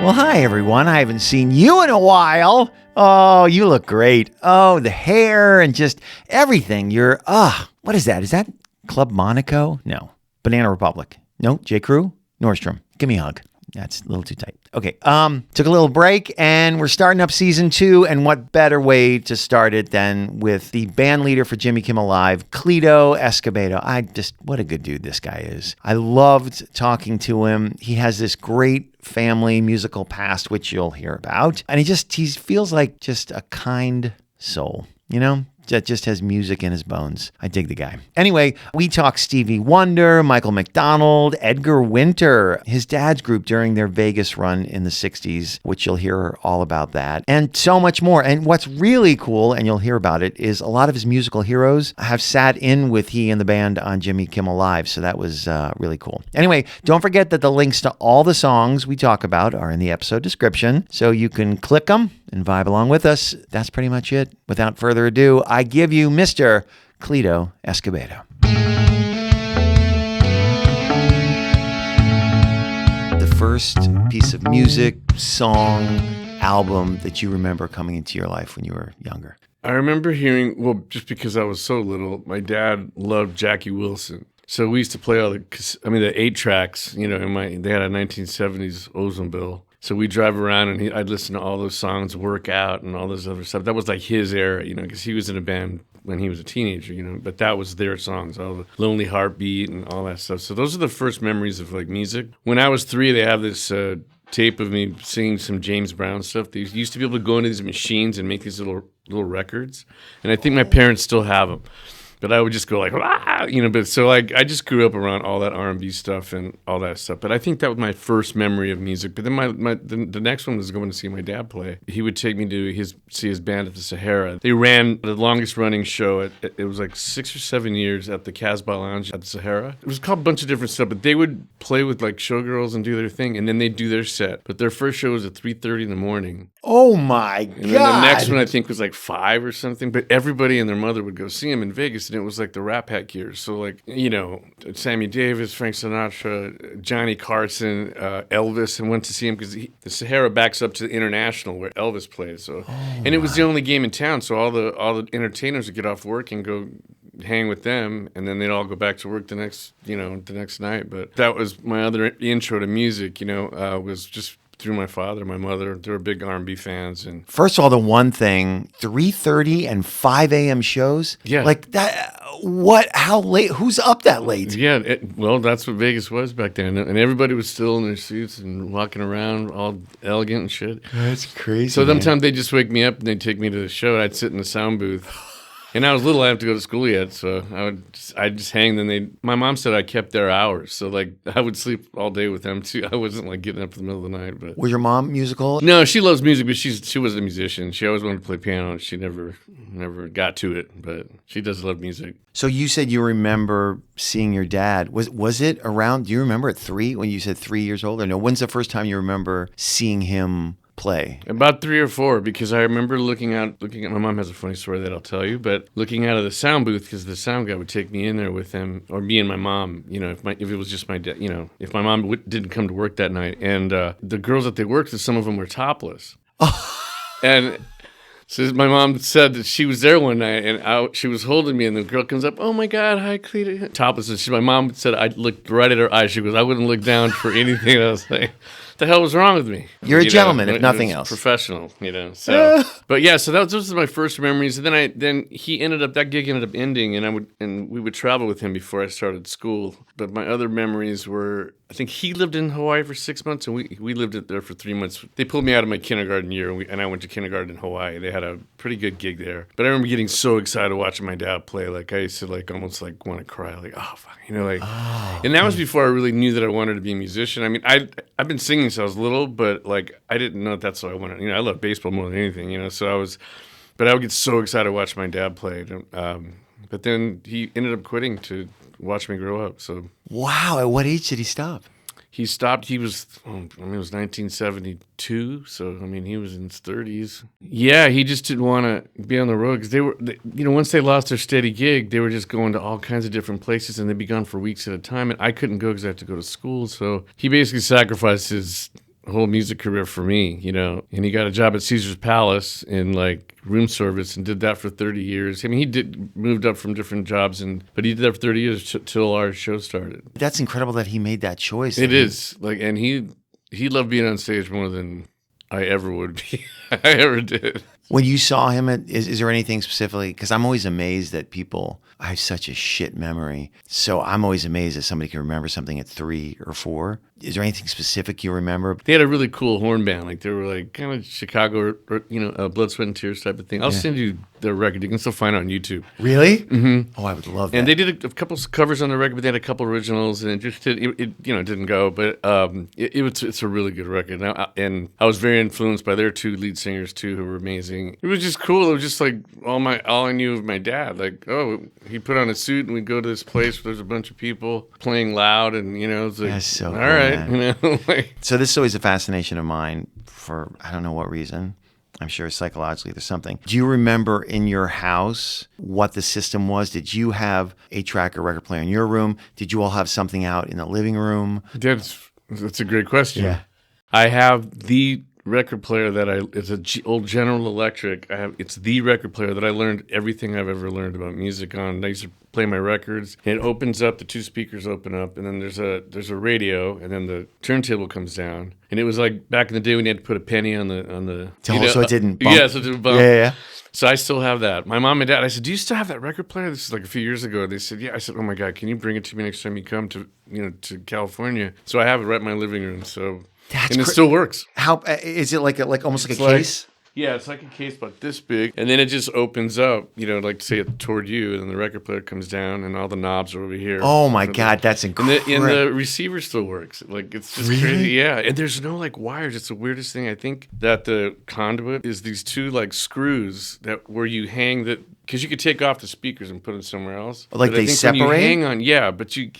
Well, hi, everyone. I haven't seen you in a while. Oh, you look great. Oh, the hair and just everything. What is that? Is that Club Monaco? No. Banana Republic? No. J. Crew? Nordstrom. Give me a hug. That's a little too tight. Okay. Took a little break and we're starting up season 2. And what better way to start it than with the band leader for Jimmy Kimmel Live, Cleto Escobedo. What a good dude this guy is. I loved talking to him. He has this great family musical past, which you'll hear about. And he feels like just a kind soul, that just has music in his bones. I dig the guy. Anyway, we talk Stevie Wonder, Michael McDonald, Edgar Winter, his dad's group during their Vegas run in the 60s, which you'll hear all about that, and so much more. And what's really cool, and you'll hear about it, is a lot of his musical heroes have sat in with he and the band on Jimmy Kimmel Live, so that was really cool. Anyway, don't forget that the links to all the songs we talk about are in the episode description, so you can click them and vibe along with us. That's pretty much it. Without further ado, I give you Mr. Cleto Escobedo. The first piece of music, song, album that you remember coming into your life when you were younger. I remember hearing, just because I was so little, my dad loved Jackie Wilson. So we used to play all the 8-tracks, they had a 1970s Oldsmobile. So we drive around and I'd listen to all those songs, Work Out and all this other stuff. That was like his era, because he was in a band when he was a teenager, but that was their songs, all the Lonely Heartbeat and all that stuff. So those are the first memories of like music. When I was 3, they have this tape of me singing some James Brown stuff. They used to be able to go into these machines and make these little records. And I think my parents still have them. But I would just go like, but so like I just grew up around all that R&B stuff and all that stuff. But I think that was my first memory of music. But then the next one was going to see my dad play. He would take me to see his band at the Sahara. They ran the longest running show. It was like 6 or 7 years at the Casbah Lounge at the Sahara. It was called a bunch of different stuff, but they would play with like showgirls and do their thing, and then they'd do their set. But their first show was at 3:30 in the morning. Oh my God. And then the next one I think was like 5 or something. But everybody and their mother would go see him in Vegas. And it was like the Rat Pack years. So like, Sammy Davis, Frank Sinatra, Johnny Carson, Elvis, and went to see him because the Sahara backs up to the International where Elvis plays. So, and it was the only game in town. So all the entertainers would get off work and go hang with them, and then they'd all go back to work the next night. But that was my other intro to music, was just through my father, my mother. They were big R&B fans. And first of all, the one thing, 3:30 and 5 a.m. shows? Yeah. Like that, how late? Who's up that late? Yeah, that's what Vegas was back then. And everybody was still in their suits and walking around all elegant and shit. That's crazy. So sometimes they'd just wake me up and they'd take me to the show and I'd sit in the sound booth. And I was little, I didn't have to go to school yet, so I'd just hang. Then my mom said I kept their hours, so like I would sleep all day with them too. I wasn't like getting up in the middle of the night. But was your mom musical? No, she loves music, but she wasn't a musician. She always wanted to play piano, and she never got to it. But she does love music. So you said you remember seeing your dad. Was it around? Do you remember at 3 when you said 3 years old? Or no? When's the first time you remember seeing him play? About 3 or 4, because I remember looking at my mom has a funny story that I'll tell you, but looking out of the sound booth, because the sound guy would take me in there with him, or me and my mom, if it was just my dad, if my mom didn't come to work that night, and the girls that they worked with, some of them were topless. And so my mom said that she was there one night, and she was holding me, and the girl comes up, "Oh my God, hi, Cleto." Topless. And my mom said I looked right at her eyes. She goes, "I wouldn't look down for anything." I was like, the hell was wrong with me? You're a gentleman, if nothing else. Professional, So, but yeah, so those are my first memories. And then that gig ended up ending, and we would travel with him before I started school. But my other memories were, I think he lived in Hawaii for 6 months, and we lived there for 3 months. They pulled me out of my kindergarten year, and I went to kindergarten in Hawaii. They had a pretty good gig there. But I remember getting so excited watching my dad play. Like I used to almost want to cry. Like, oh fuck, And that was before I really knew that I wanted to be a musician. I mean, I've been singing since I was little, but like I didn't know that's what I wanted. I love baseball more than anything. So but I would get so excited to watch my dad play. But then he ended up quitting to watch me grow up. So wow, at what age did he stop? He stopped. He was, it was 1972. So, he was in his 30s. Yeah, he just didn't want to be on the road because once they lost their steady gig, they were just going to all kinds of different places and they'd be gone for weeks at a time. And I couldn't go because I had to go to school. So he basically sacrificed his whole music career for me, you know. And he got a job at Caesar's Palace in like room service and did that for 30 years. I mean, he moved up from different jobs, but he did that for 30 years till our show started. That's incredible that he made that choice. It is like, and he loved being on stage more than I ever would be. I ever did. When you saw him, is there anything specifically? Because I'm always amazed that people, I have such a shit memory. So I'm always amazed that somebody can remember something at 3 or 4. Is there anything specific you remember? They had a really cool horn band. Like they were like kind of Chicago, or, you know, Blood, Sweat, and Tears type of thing. I'll send you their record. You can still find it on YouTube. Really? Mm-hmm. Oh, I would love that. And they did a couple covers on the record, but they had a couple originals, and it didn't go. But it's a really good record. And I was very influenced by their 2 lead singers too, who were amazing. It was just cool. It was just like all I knew of my dad. Like, oh, he put on a suit and we'd go to this place where there's a bunch of people playing loud, and you know, it's like, that's so all cool, right, man. you know. Like, so this is always a fascination of mine for I don't know what reason. I'm sure psychologically there's something. Do you remember in your house what the system was? Did you have a 8-track or record player in your room? Did you all have something out in the living room? that's a great question. Yeah. I have the record player it's an old General Electric. It's the record player that I learned everything I've ever learned about music on. I used to play my records. And it opens up, the 2 speakers open up, and then there's a radio, and then the turntable comes down. And it was like back in the day when you had to put a penny on the So it didn't bump. Yeah, so it didn't bump. Yeah. So I still have that. My mom and dad, I said, do you still have that record player? This is like a few years ago. They said, yeah. I said, oh my God, can you bring it to me next time you come to California? So I have it right in my living room. So it still works. How is it like almost like a like, case? Yeah, it's like a case about this big, and then it just opens up, you know, like say it toward you, and then the record player comes down, and all the knobs are over here. Oh my God, that's incredible! And the receiver still works. Like it's just crazy, yeah. And there's no like wires. It's the weirdest thing. I think that the conduit is these 2 like screws where you hang the. Because you could take off the speakers and put them somewhere else. Like but they separate? When you hang on, yeah, but you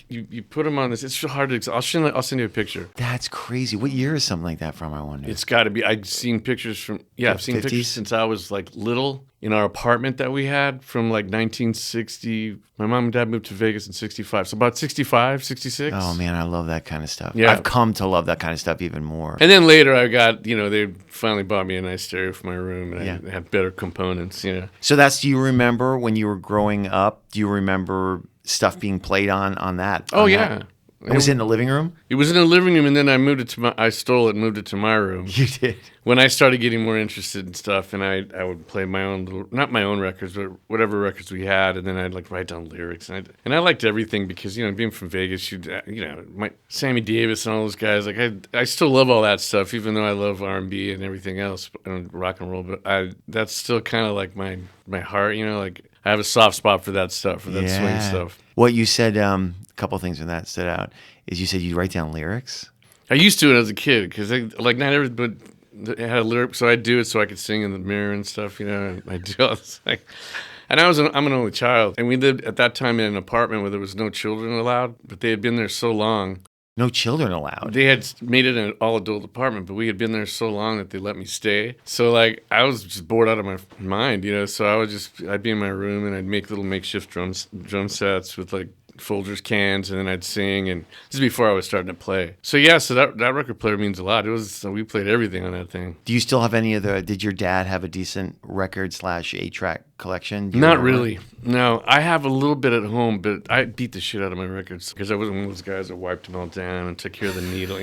put them on this. It's so hard to. I'll send you a picture. That's crazy. What year is something like that from? I wonder. It's got to be. I've seen pictures from. Yeah, I've seen 50s? Pictures since I was like little in our apartment that we had from like 1960. My mom and dad moved to Vegas in 65. So about 65, 66. Oh man, I love that kind of stuff. Yeah. I've come to love that kind of stuff even more. And then later I got, they finally bought me a nice stereo for my room, and I had better components, So do you remember when you were growing up, do you remember stuff being played on that? Oh, yeah. It was in the living room? It was in the living room, and then I stole it and moved it to my room. You did? When I started getting more interested in stuff, and I would play my own not my own records, but whatever records we had, and then I'd like write down lyrics. And I liked everything because, being from Vegas, Sammy Davis and all those guys, like I still love all that stuff, even though I love R&B and everything else, and rock and roll, but that's still kind of like my heart, like I have a soft spot for that stuff, for that swing stuff. What you said, a couple things from that stood out, is you said you write down lyrics? I used to when I was a kid, because not everybody had a lyric, so I'd do it so I could sing in the mirror and stuff, and I do all this, and I'm an only child, and we lived at that time in an apartment where there was no children allowed, but they had been there so long. No children allowed. They had made it an all-adult apartment, but we had been there so long that they let me stay. So, I was just bored out of my mind, so I'd be in my room, and I'd make little makeshift drum sets with, Folgers cans, and then I'd sing, and this is before I was starting to play. So that record player means a lot. We played everything on that thing. Do you still have did your dad have a decent record / 8-track collection? Not really. No, I have a little bit at home, but I beat the shit out of my records because I wasn't one of those guys that wiped them all down and took care of the needle,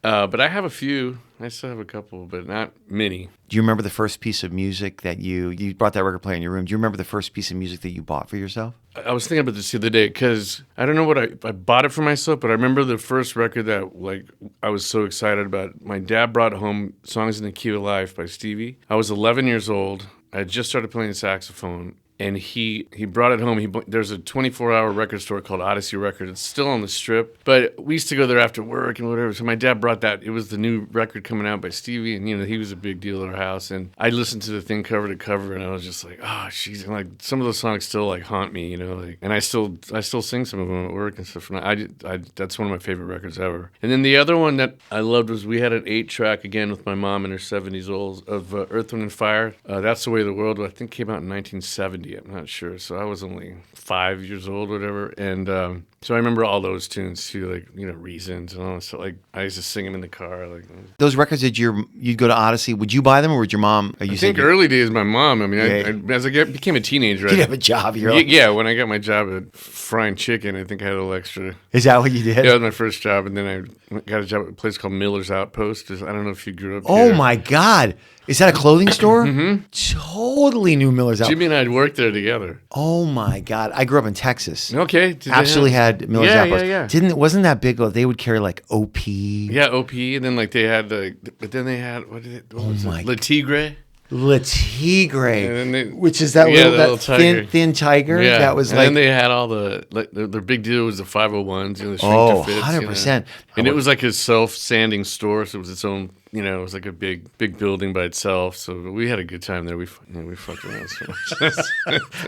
but I have a few. I still have a couple, but not many. Do you remember the first piece of music that you brought that record player in your room? Do you remember the first piece of music that you bought for yourself? I was thinking about this the other day because I don't know what I bought it for myself, but I remember the first record that I was so excited about. My dad brought home Songs in the Key of Life by Stevie. I was 11 years old. I had just started playing saxophone. And he brought it home. There's a 24-hour record store called Odyssey Records. It's still on the Strip, but we used to go there after work and whatever. So my dad brought that. It was the new record coming out by Stevie, and he was a big deal at our house. And I listened to the thing cover to cover, and I was just like, oh, jeez. And some of those songs still haunt me, And I still sing some of them at work and stuff. And that's one of my favorite records ever. And then the other one that I loved was we had an 8-track again with my mom in her 70s old of Earth, Wind and Fire. That's the Way of the World. I think came out in 1970. I'm not sure. So I was only 5 years old or whatever. And So I remember all those tunes too, like, Reasons and all that stuff. Like, I used to sing them in the car. Like, Those records that you'd go to Odyssey, would you buy them or would your mom? I think early days, my mom. I mean, Yeah. as I became a teenager, You'd have a job. You're like, yeah, when I got my job at frying chicken, I think I had a little extra. is that what you did? Yeah, that was my first job, and then I got a job at a place called Miller's Outpost. I don't know if you grew up Oh here. my God. Is that a clothing store? Mm-hmm. Totally knew Miller's Outpost. Jimmy and I had worked there together. Oh my God. I grew up in Texas. Okay. Absolutely had Miller's Outpost. Yeah. Wasn't that big? They would carry like OP. Yeah, OP, and then like they had but then they had, what was it? Le Tigre. Le Tigre, They, which is that little tiger. thin tiger. Yeah. That was and like. then they had all their big deal was the 501s, the shrink Oh, to fits, 100%. And it was like a self-standing store, so it was its own. It was like a big building by itself. So we had a good time there. We fucked around so much.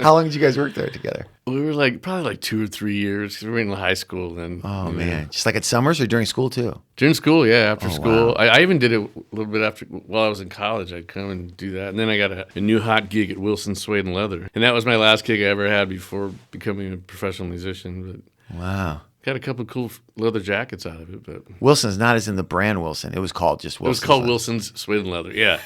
How long did you guys work there together? We were probably 2 or 3 years because we were in high school then. Oh man, just like at summers or during school too? During school, yeah, after school. Wow. I even did it a little bit after while I was in college. I'd come and do that, and then I got a new hot gig at Wilson Suede and Leather, and that was my last gig I ever had before becoming a professional musician. But Wow. got a couple of cool leather jackets out of it, but Wilson's not as in the brand Wilson. It was called just Wilson. it was called Wilson's Suede and Leather. Yeah.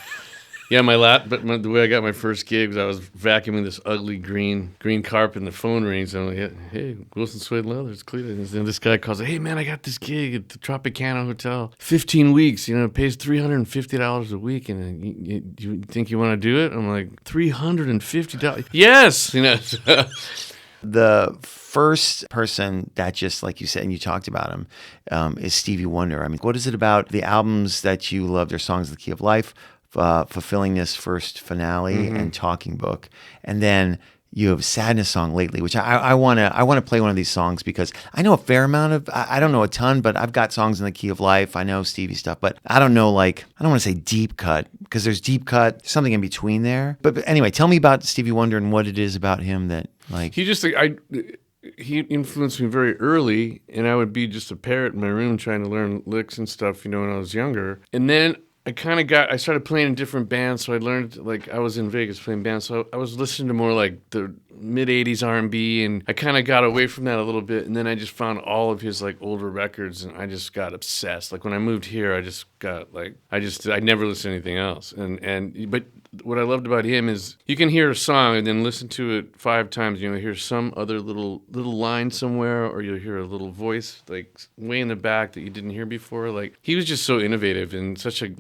Yeah, the way I got my first gig was I was vacuuming this ugly green carpet and the phone rings. And I'm like, hey, Wilson Suede Leather, it's Cleto. And then this guy calls, hey, man, I got this gig at the Tropicana Hotel. 15 weeks, it pays $350 a week. And you think you want to do it? I'm like, $350? Yes! The first person that just, like you said, and you talked about him, is Stevie Wonder. I mean, what is it about the albums that you loved, or Songs of the Key of Life, Fulfilling This First Finale, and Talking Book, and then you have Sadness Song Lately, which I want to play one of these songs because I know a fair amount of, I don't know a ton, but I've got songs in the key of life. I know Stevie stuff, but I don't know, I don't want to say deep cut because there's deep cut, something in between there. But anyway, tell me about Stevie Wonder and what it is about him that he influenced me very early, and I would be just a parrot in my room trying to learn licks and stuff, when I was younger. And then I started playing in different bands, so I learned, I was in Vegas playing bands, so I was listening to more the mid-'80s R&B, and I kind of got away from that a little bit, and then I just found all of his, older records, and I just got obsessed. When I moved here, I just got, I never listened to anything else, but what I loved about him is you can hear a song and then listen to it 5 times, hear some other little line somewhere, or you'll hear a little voice, way in the back that you didn't hear before. He was just so innovative and such a,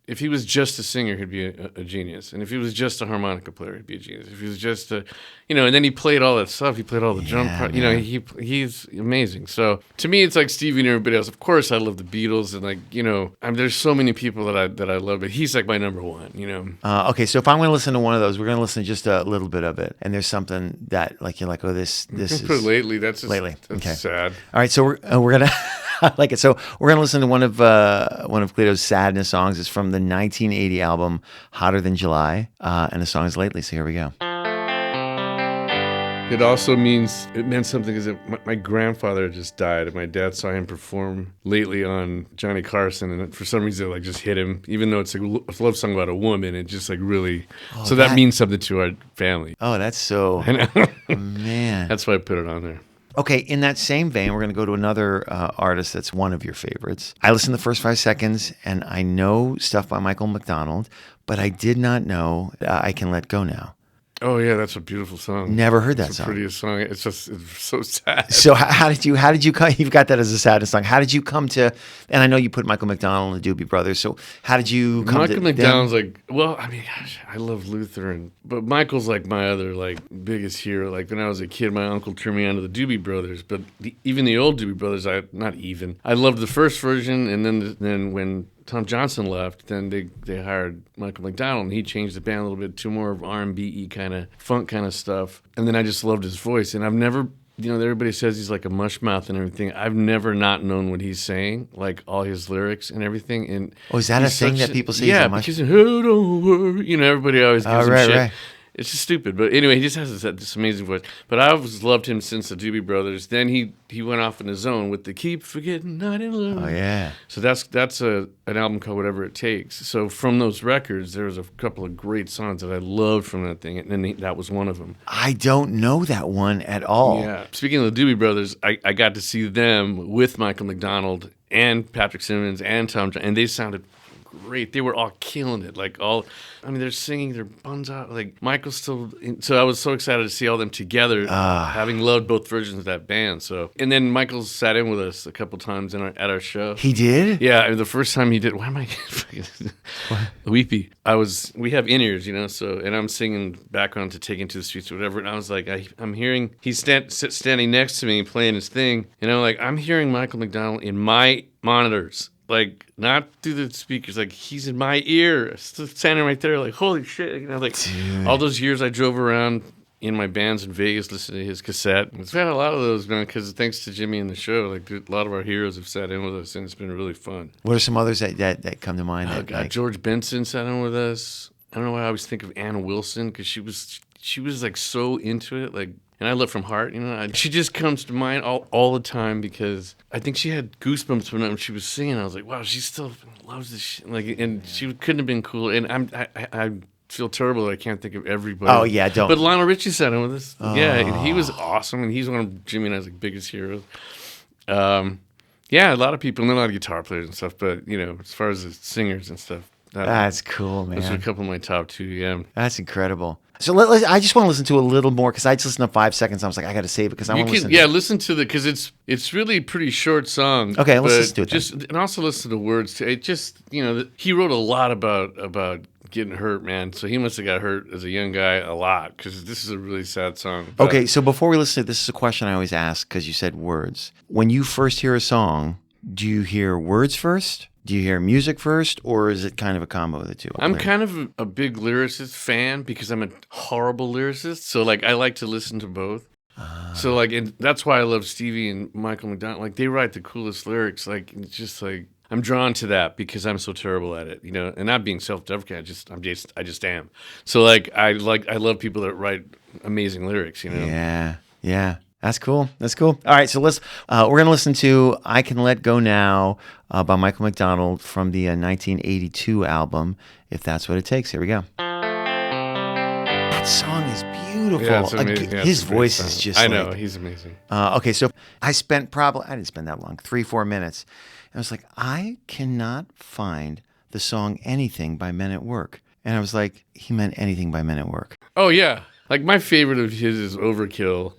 if he was just a singer, he'd be a genius. And if he was just a harmonica player, he'd be a genius. If he was just and then he played all that stuff. He played all the drum part. He's amazing. So to me, it's like Stevie and everybody else. Of course, I love the Beatles, and there's so many people that I love, but he's my number one. Okay, so if I'm going to listen to one of those, we're going to listen to just a little bit of it, and there's something that you're like, oh, this is put lately. That's lately. That's okay. sad. All right, so we're gonna. I like it. So we're gonna listen to one of Cleto's sadness songs. It's from the 1980 album Hotter Than July, and the song is Lately. So here we go. It also meant something because my grandfather just died, and my dad saw him perform lately on Johnny Carson, and for some reason it just hit him. Even though it's a love song about a woman, it just really. Oh, so that means something to our family. Oh, that's so. I know. Man. That's why I put it on there. Okay, in that same vein, we're going to go to another artist that's one of your favorites. I listened to the first 5 seconds, and I know stuff by Michael McDonald, but I did not know I Can Let Go Now. Oh yeah, that's a beautiful song. Never heard that it's song. The prettiest song. It's so sad. So how did you come? You've got that as a saddest song. How did you come to? And I know you put Michael McDonald and the Doobie Brothers. So how did you come Michael to? McDonald's gosh, I love Luther, but Michael's my other biggest hero. When I was a kid, my uncle turned me on to the Doobie Brothers, but even the old Doobie Brothers, I loved the first version, and then when Tom Johnson left, then they hired Michael McDonald, and he changed the band a little bit to more of R&B kind of funk kind of stuff. And then I just loved his voice, and I've never, everybody says he's like a mush mouth and everything. I've never not known what he's saying, all his lyrics and everything. And is that a thing that people say? Yeah, because don't worry, everybody always gives him shit. Right. It's just stupid. But anyway, he just has this amazing voice. But I always loved him since the Doobie Brothers. Then he went off in his own with the Keep Forgetting Not in Love. Oh, yeah. So that's an album called Whatever It Takes. So from those records, there was a couple of great songs that I loved from that thing, and then that was one of them. I don't know that one at all. Yeah. Speaking of the Doobie Brothers, I got to see them with Michael McDonald and Patrick Simmons and Tom Jones, and they sounded great. They were all killing it. They're singing their buns out. Like, Michael's still... So I was so excited to see all them together, having loved both versions of that band. So, and then Michael sat in with us a couple times at our show. He did? Yeah, the first time he did... Why am I weepy? We have in-ears, so, and I'm singing background to Take Into the Streets or whatever, and I was like, I'm hearing... He's standing next to me playing his thing, and I'm hearing Michael McDonald in my monitors. Like, not through the speakers, like, he's in my ear, standing right there, like, holy shit. Dude. All those years I drove around in my bands in Vegas listening to his cassette. We've had a lot of those, man, because thanks to Jimmy and the show, like, a lot of our heroes have sat in with us, and it's been really fun. What are some others that come to mind? Oh, God, George Benson sat in with us. I don't know why I always think of Anna Wilson, because she was, like, so into it, like, and I love from heart, she just comes to mind all the time because I think she had goosebumps when she was singing. I was like, wow, she still loves this shit. Like, and she couldn't have been cooler. And I feel terrible that I can't think of everybody. Oh, yeah, don't. But Lionel Richie sat in with us. Oh. Yeah, and he was awesome, and he's one of Jimmy and I's biggest heroes. Yeah, a lot of people, and a lot of guitar players and stuff, but, as far as the singers and stuff. That's cool, man. Those are a couple of my top two, yeah. That's incredible. So I just want to listen to a little more because I just listened to 5 seconds. I was like, I got to save it because I want to listen. Yeah, listen to because it's really a pretty short song. Okay, let's listen to it. And also listen to the words too. It just he wrote a lot about getting hurt, man. So he must have got hurt as a young guy a lot because this is a really sad song. But, okay, so before we listen to it, this is a question I always ask because you said words. When you first hear a song, do you hear words first? Do you hear music first, or is it kind of a combo of the two? I'm kind of a big lyricist fan because I'm a horrible lyricist. So, I like to listen to both. So, and that's why I love Stevie and Michael McDonald. Like, they write the coolest lyrics. Like, it's just like, I'm drawn to that because I'm so terrible at it, and not being self-deprecating. I just am. So, I love people that write amazing lyrics, Yeah. That's cool. All right, so we're going to listen to I Can Let Go Now by Michael McDonald from the 1982 album, If That's What It Takes. Here we go. That song is beautiful. Yeah, it's amazing. His voice is just I know, he's amazing. Okay, so I didn't spend that long, 3-4 minutes. And I was like, I cannot find the song Anything by Men at Work. And I was like, he meant Anything by Men at Work. Oh, yeah. Like, my favorite of his is Overkill.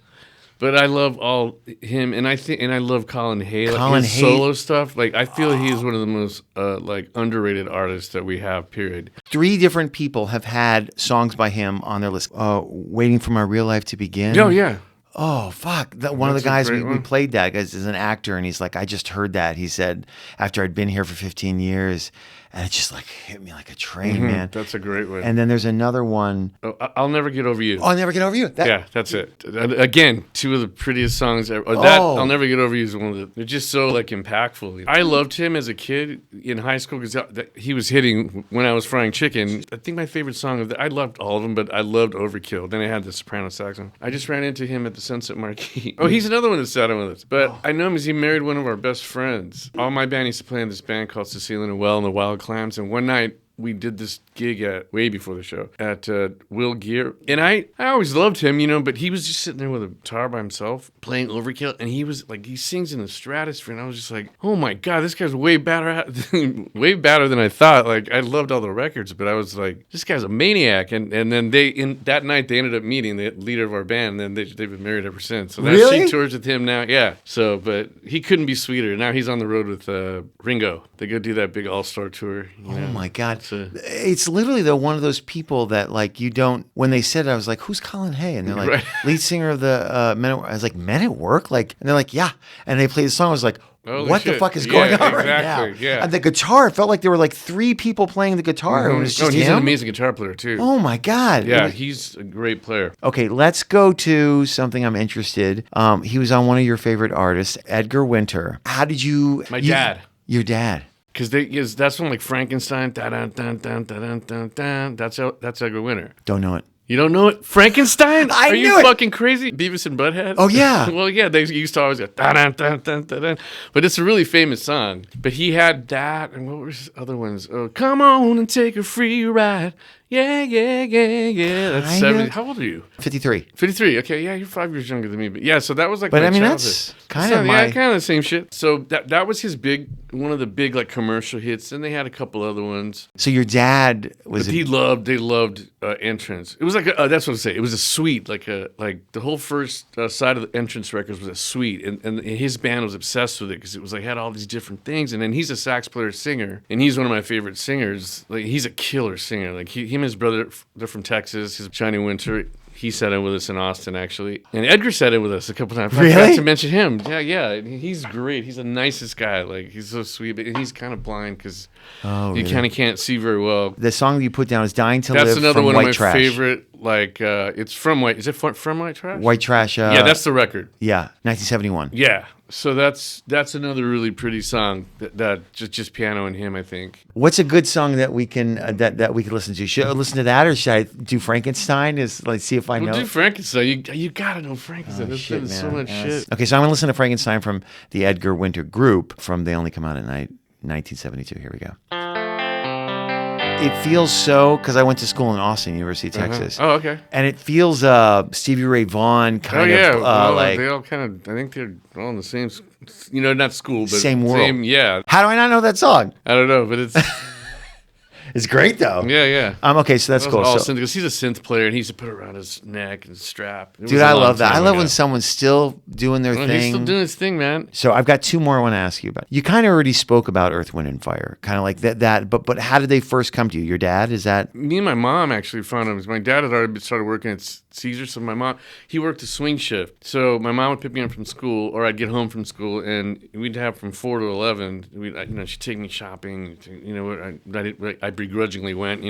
But I love all him, and I love Colin Hay. His solo stuff. Like, I feel he is one of the most underrated artists that we have. Period. 3 different people have had songs by him on their list. Waiting for My Real Life to Begin. Oh yeah. Oh fuck! One of the guys we played that guy is an actor, and he's like, I just heard that. He said after I'd been here for 15 years. And it just hit me like a train, man. That's a great one. And then there's another one. Oh, I'll Never Get Over You. Oh, I'll Never Get Over You. Yeah, that's it. Again, 2 of the prettiest songs ever. I'll Never Get Over You is one of the. They're just so impactful. I loved him as a kid in high school because he was hitting when I was frying chicken. I think my favorite song I loved all of them, but I loved Overkill. Then I had the soprano saxophone. I just ran into him at the Sunset Marquee. Oh, he's another one that sat in with us. But I know him because he married one of our best friends. All my band used to play in this band called Cecilia Noel and the Wild Clams, and one night we did this gig way before the show at Will Gear, and I always loved him, but he was just sitting there with a guitar by himself playing Overkill, and he was he sings in the stratosphere, and I was just like, oh my god, this guy's way better than I thought. I loved all the records, but I was like, this guy's a maniac, and then that night they ended up meeting the leader of our band, and then they've been married ever since. So really? She tours with him now, yeah. So, but he couldn't be sweeter. Now he's on the road with Ringo. They go do that big all-star tour. Oh my god. It's literally one of those people that you don't. When they said it, I was like, "Who's Colin Hay?" And they're like, right. Lead singer of the Men at Work. I was like, "Men at Work?" And they're like, "Yeah." And they played the song. I was like, holy "What shit. the fuck is going on right now?" Yeah. And the guitar, it felt like there were 3 people playing the guitar. Mm-hmm. It was just he's him. an amazing guitar player too. Oh my god. Yeah, he's a great player. Okay, let's go to something I'm interested. He was on one of your favorite artists, Edgar Winter. How did you? Dad. Your dad. Because that's from Frankenstein. That's Edgar Winter. Don't know it. You don't know it? Frankenstein? I Are knew you it. fucking crazy? Beavis and Butthead? Oh, yeah. Well, yeah, they used to always go, dun, dun, dun, dun, dun. But it's a really famous song. But he had that, and what were his other ones? Oh, come on and take a free ride. Yeah, yeah, yeah, yeah. That's Kinda. 70. How old are you? 53. 53. Okay, yeah, you're 5 years younger than me. But yeah, so that was like But my I mean, childhood. that's kind of Yeah, my... kind of the same shit. So that was his one of the big like commercial hits. And they had a couple other ones. So your dad was... But they loved Entrance. It was like that's what I say. It was a suite, like the whole first side of the Entrance records was a suite, and his band was obsessed with it because it was like had all these different things. And then he's a sax player singer, and he's one of my favorite singers. Like he's a killer singer. Like him and his brother, they're from Texas. His Johnny Winter. He sat in with us in Austin, actually. And Edgar sat in with us a couple times. I forgot to mention him. Yeah. He's great. He's the nicest guy. Like, he's so sweet. But he's kind of blind because you kind of can't see very well. The song that you put down is Dying to Live That's another from one White of my Trash. favorite, like, it's from White... Is it from White Trash? White Trash. Yeah, that's the record. Yeah, 1971. Yeah. So that's another really pretty song that just piano and him, I think. What's a good song that we can that we can listen to? Should I listen to that, or should I do Frankenstein? Let's see if I know. Do Frankenstein. You gotta know Frankenstein. There's Shit, been so man. much shit. Okay, so I'm gonna listen to Frankenstein from the Edgar Winter Group from They Only Come Out at Night, 1972. Here we go. It feels so, because I went to school in Austin, University of Texas. Oh, okay. And it feels Stevie Ray Vaughan kind of Well, like... they all kind of, I think they're all in the same, not school, but Same world. Yeah. How do I not know that song? I don't know, but it's, It's great, though. yeah. Okay, so that's cool. Because he's a synth player, and he used to put it around his neck and strap. Dude, I love that. I love when someone's still doing their thing. He's still doing his thing, man. So I've got two more I want to ask you about. You kind of already spoke about Earth, Wind, and Fire, kind of like that. But how did they first come to you? Your dad, is that? Me and my mom actually found him. My dad had already started working at Caesar, so my mom, he worked a swing shift. So my mom would pick me up from school, or I'd get home from school, and we'd have from 4 to 11. She'd take me shopping. I begrudgingly went,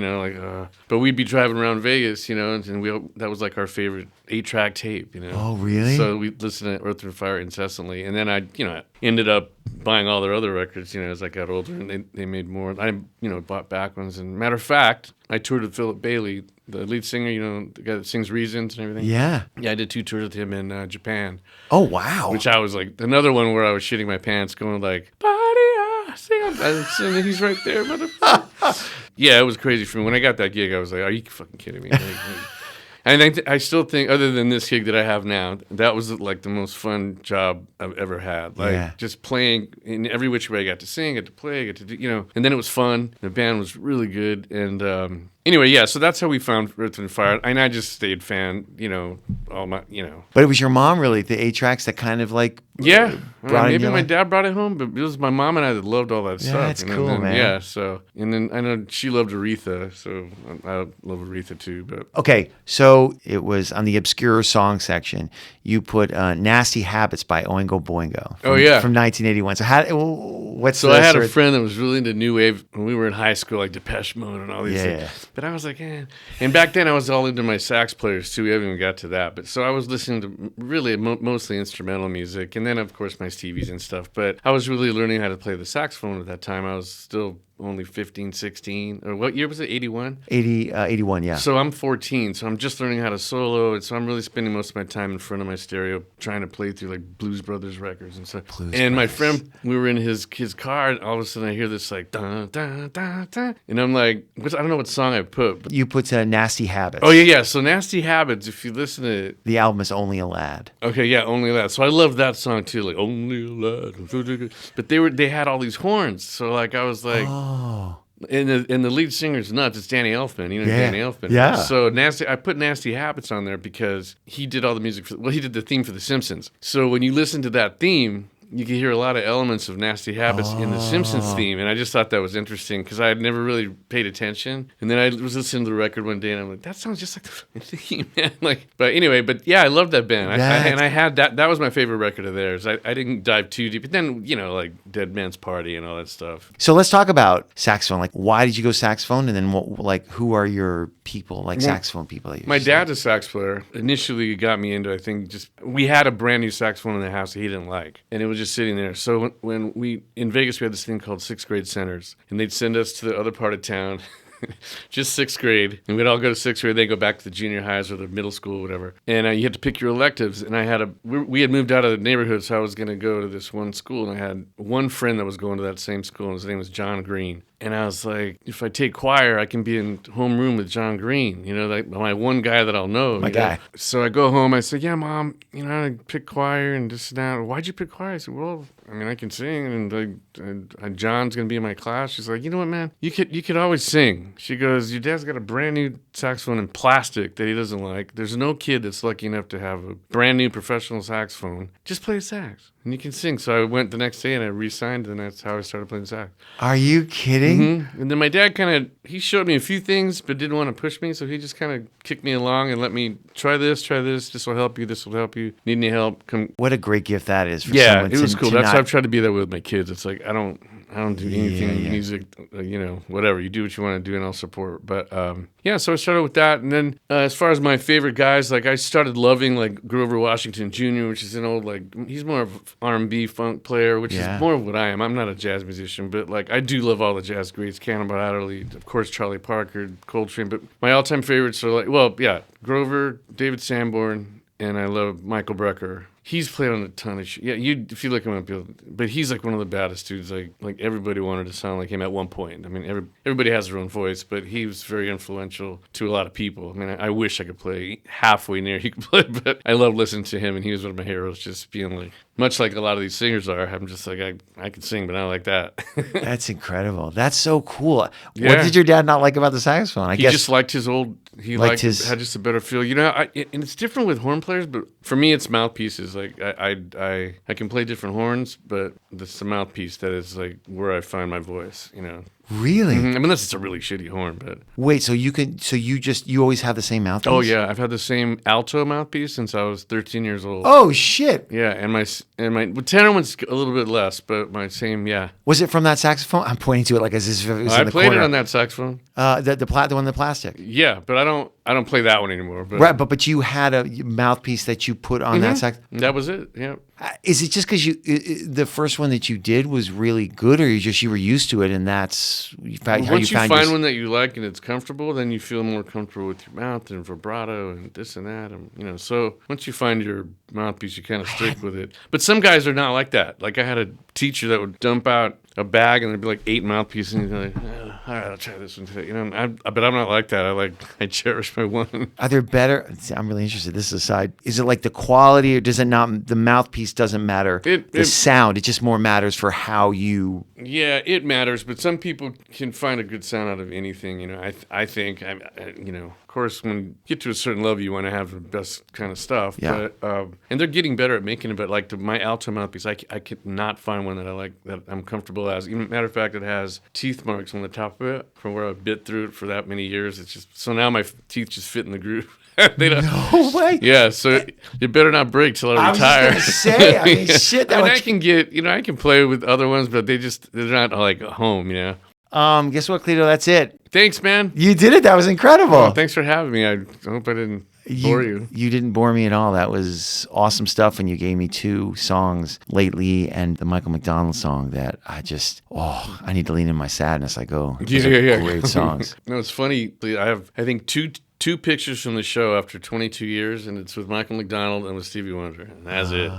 but we'd be driving around Vegas, and that was like our favorite 8-track tape, Oh, really? So we listened to Earth and Fire incessantly, and then I ended up buying all their other records, as I got older, and they made more. I, bought back ones, and matter of fact, I toured with Philip Bailey, the lead singer, the guy that sings Reasons and everything. Yeah. Yeah, I did 2 tours with him in Japan. Oh, wow. Which I was like, another one where I was shitting my pants, going like, and he's right there, motherfucker. Yeah, it was crazy for me. When I got that gig, I was like, are you fucking kidding me? And I still think, other than this gig that I have now, that was like the most fun job I've ever had. Like just playing in every which way. I got to sing, I got to play, I got to do, and then it was fun. The band was really good. And anyway, yeah, so that's how we found Earth and Fire. And I just stayed fan, all my, But it was your mom, really, the 8-tracks that kind of like... Yeah. Maybe my life? dad brought it home, but it was my mom and I that loved all that stuff. That's cool, man. Yeah, so, and then I know she loved Aretha, so I love Aretha too. But Okay, so it was on the obscure song section. You put "Nasty Habits" by Oingo Boingo. From 1981. So I had a friend that was really into new wave when we were in high school, like Depeche Mode and all these things. But I was like, And back then I was all into my sax players too. We haven't even got to that. But so I was listening to really mostly instrumental music, and then of course my Stevies and stuff. But I was really learning how to play the saxophone at that time. I was still only 15, 16. Or what year was it? 81? 81, yeah. So I'm 14, so I'm just learning how to solo, and so I'm really spending most of my time in front of my stereo trying to play through like Blues Brothers records and stuff. My friend, we were in his car, and all of a sudden I hear this like dun dun dun dun, and I'm like, I don't know what song I put. But you put "Nasty Habits." Oh yeah. So "Nasty Habits," if you listen to it, the album is "Only a Lad." Okay, yeah, "Only a Lad." So I love that song too, like "Only a Lad." But they had all these horns, so like I was like. Oh. And the lead singer's nuts. It's Danny Elfman. Danny Elfman. Yeah. So I put "Nasty Habits" on there because he did all the music he did the theme for The Simpsons. So when you listen to that theme, you can hear a lot of elements of Nasty Habits in the Simpsons theme, and I just thought that was interesting because I had never really paid attention. And then I was listening to the record one day, and I'm like, that sounds just like the theme, man. But yeah, I love that band. I had that. That was my favorite record of theirs. I didn't dive too deep, but then like Dead Man's Party and all that stuff. So let's talk about saxophone. Like, why did you go saxophone, and then who are your people, like saxophone people? That my dad's a sax player. Initially, got me into. I think we had a brand new saxophone in the house that he didn't like, and it was just sitting there. So when we in Vegas, we had this thing called 6th grade centers, and they'd send us to the other part of town. just sixth grade, and we'd all go to sixth grade. They go back to the junior highs or the middle school, or whatever. And you had to pick your electives. And I had we had moved out of the neighborhood, so I was going to go to this one school, and I had one friend that was going to that same school, and his name was John Greene. And I was like, if I take choir, I can be in homeroom with John Greene, like my one guy that I'll know. My guy. So I go home, I say, yeah, Mom, I picked choir and this and that. Why'd you pick choir? I said, well, I can sing, and John's going to be in my class. She's like, you know what, man? You could always sing. She goes, your dad's got a brand new saxophone in plastic that he doesn't like. There's no kid that's lucky enough to have a brand new professional saxophone. Just play sax, and you can sing. So I went the next day, and I re-signed, and that's how I started playing sax. Are you kidding? Mm-hmm. And then my dad he showed me a few things, but didn't want to push me, so he just kind of kicked me along and let me try this. This will help you. This will help you. Need any help? Come. What a great gift that is for yeah, someone it was to, cool. to That's not... how I've tried to be that way with my kids. It's like I don't do anything music, whatever. You do what you want to do, and I'll support. But so I started with that, and then as far as my favorite guys, like I started loving like Grover Washington Jr., which is an old he's more of R&B funk player, which is more of what I am. I'm not a jazz musician, but like I do love all the jazz greats, Cannonball Adderley, of course Charlie Parker, Coltrane. But my all-time favorites are Grover, David Sanborn, and I love Michael Brecker. He's played on a ton of shit. Yeah, if you look him up, but he's like one of the baddest dudes. Like everybody wanted to sound like him at one point. I mean, everybody has their own voice, but he was very influential to a lot of people. I mean, I wish I could play halfway near he could play, but I love listening to him, and he was one of my heroes. Just being like, much like a lot of these singers are. I'm just like I can sing, but I don't like that. That's incredible. That's so cool. Yeah. What did your dad not like about the saxophone? He just liked his old. He had just a better feel. And it's different with horn players, but for me, it's mouthpieces. Like I can play different horns, but it's the mouthpiece that is like where I find my voice. Really? Mm-hmm. I mean, unless it's a really shitty horn, but wait. So you always have the same mouthpiece? Oh yeah, I've had the same alto mouthpiece since I was 13 years old. Oh shit! Yeah, and my tenor one's a little bit less, but my same Was it from that saxophone? I'm pointing to it like as if it was in the corner. I played it on that saxophone. The one in the plastic. Yeah, but I don't play that one anymore. But. Right, but you had a mouthpiece that you put on that sax. That was it. Yeah. Is it just because the first one that you did was really good, or you were used to it, and that's how you found? Once you find one that you like and it's comfortable, then you feel more comfortable with your mouth and vibrato and this and that, and So once you find your mouthpiece, you kind of stick with it. But some guys are not like that. Like I had a teacher that would dump out a bag and there'd be like 8 mouthpieces, and you'd be like, all right, I'll try this one today. But I'm not like that. I cherish my one. Are there better? I'm really interested. This is aside. Is it like the quality, or does it not? The mouthpiece doesn't matter. The sound. It just more matters for how you. Yeah, it matters. But some people can find a good sound out of anything. I think. Of course, when you get to a certain level, you want to have the best kind of stuff. Yeah. But and they're getting better at making it. But like my alto mouthpiece, I could not find one that I like, that I'm comfortable as. Even matter of fact, it has teeth marks on the top of it from where I bit through it for that many years. It's just so now my teeth just fit in the groove. They don't. No way. Yeah, so it better not break till I retire. I was just gonna say, I mean, shit. I can get, I can play with other ones, but they're not like home, Guess what, Cleto? That's it. Thanks, man. You did it. That was incredible. Oh, thanks for having me. I hope I didn't bore you. You didn't bore me at all. That was awesome stuff. And you gave me 2 songs lately, and the Michael McDonald song that I need to lean in my sadness. I go, yeah. Great songs. No, it's funny. I have, I think, two pictures from the show after 22 years, and it's with Michael McDonald and with Stevie Wonder, and that's it.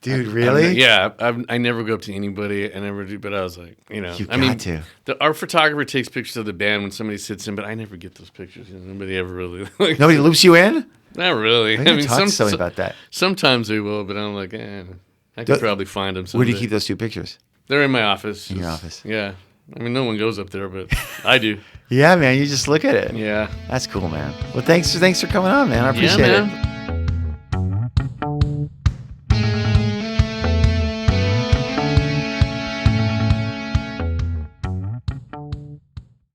Dude, really? I never go up to anybody. I never do, but I was like, You got to. Our photographer takes pictures of the band when somebody sits in, but I never get those pictures. Nobody ever really. Nobody loops you in? Not really. Talk to somebody about that. Sometimes they will, but I'm like, I could probably find them someday. Where do you keep those 2 pictures? They're in my office. In your office? Yeah. No one goes up there, but I do. Yeah, man. You just look at it. Yeah. That's cool, man. Well, thanks for coming on, man. I appreciate it.